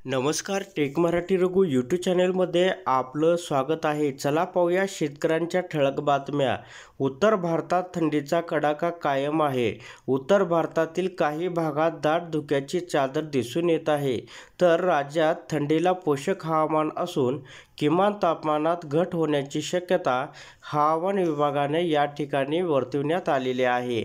नमस्कार, take Marathi Raghu YouTube चॅनलमध्ये आपलं स्वागत आहे। चला पाहूया शेतकऱ्यांच्या ठळक बातम्या। उत्तर भारतात थंडीचा कडाका कायम आहे। उत्तर भारतातील काही भागात दाट धुक्याची चादर दिसून येत आहे, तर राज्यात थंडीला पोषक हवामान असून किमान तापमानात घट होण्याची शक्यता हवामान विभागाने या ठिकाणी वर्तवण्यात आलेली आहे।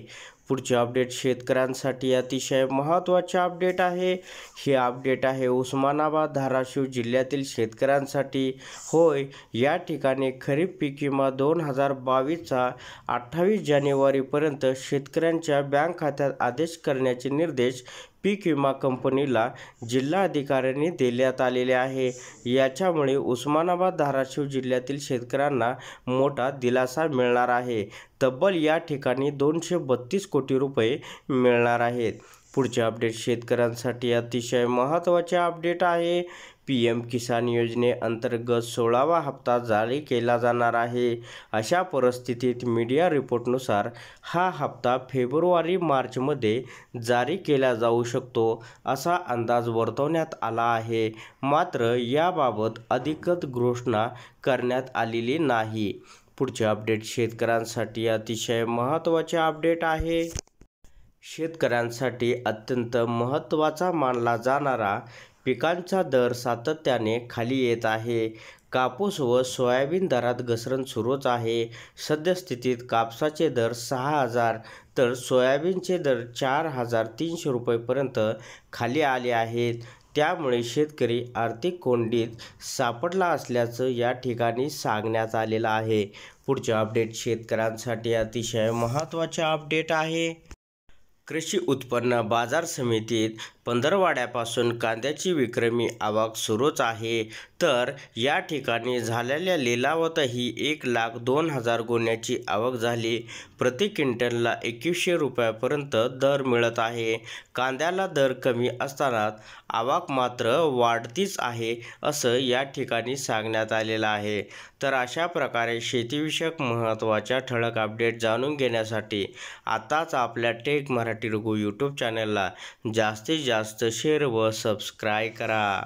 पुढचे अपडेट शेतकऱ्यांसाठी अतिशय महत्त्वाचे अपडेट आहे। हे अपडेट आहे उस्मानाबाद धाराशिव जिल्ह्यातील शेतकऱ्यांसाठी। होय, या ठिकाणी खरीप पीक विमा 2022चा 28 जानेवारीपर्यंत शेतकऱ्यांच्या बँक खात्यात आदेश करण्याचे निर्देश पीक विमा कंपनीला जिल्हाधिकाऱ्यांनी देण्यात आलेले आहे। याच्यामुळे उस्मानाबाद धाराशिव जिल्ह्यातील शेतकऱ्यांना मोठा दिलासा मिळणार आहे। तब्बल या ठिकाणी 232 कोटी रुपये मिळणार आहेत। पुढचे अपडेट शेतकऱ्यांसाठी अतिशय महत्त्वाचे अपडेट आहे। PM किसान योजनेअंतर्गत 16वा हप्ता जारी केला जाणार आहे। अशा परिस्थितीत मीडिया रिपोर्टनुसार हा हप्ता फेब्रुवारी-मार्चमध्ये जारी केला जाऊ शकतो असा अंदाज वर्तवण्यात आला आहे। मात्र याबाबत अधिकृत घोषणा करण्यात आलेली नाही। पुढचे अपडेट शेतकऱ्यांसाठी अतिशय महत्त्वाचे अपडेट आहे। शेतकऱ्यांसाठी अत्यंत महत्त्वाचा मानला जाणारा पिकांचा दर सातत्याने खाली येत आहे। कापूस व सोयाबीन दरात घसरण सुरूच आहे। सद्यस्थितीत कापसाचे दर 6,000 तर सोयाबीनचे दर 4,300 रुपयेपर्यंत खाली आले आहेत। त्यामुळे शेतकरी आर्थिक कोंडीत सापडला असल्याचं या ठिकाणी सांगण्यात आलेलं आहे। पुढचे अपडेट शेतकऱ्यांसाठी अतिशय महत्त्वाचे अपडेट आहे। कृषी उत्पन्न बाजार समितीत पंधरवड्यापासून कांद्याची विक्रमी आवक सुरूच आहे, तर या ठिकाणी झालेल्या लिलावातही 1,02,000 गोण्यांची आवक झाली। प्रति क्विंटलला 2100 रुपयापर्यंत दर मिळत आहे। कांद्याला दर कमी असताना आवक मात्र वाढतीच आहे असं या ठिकाणी सांगण्यात आलेलं आहे। तर अशा प्रकारे शेतीविषयक महत्त्वाच्या ठळक अपडेट जाणून घेण्यासाठी आताच आपल्या टेक मराठी रघु यूट्यूब चॅनलला जास्तीत जास्त शेअर व सबस्क्राईब करा।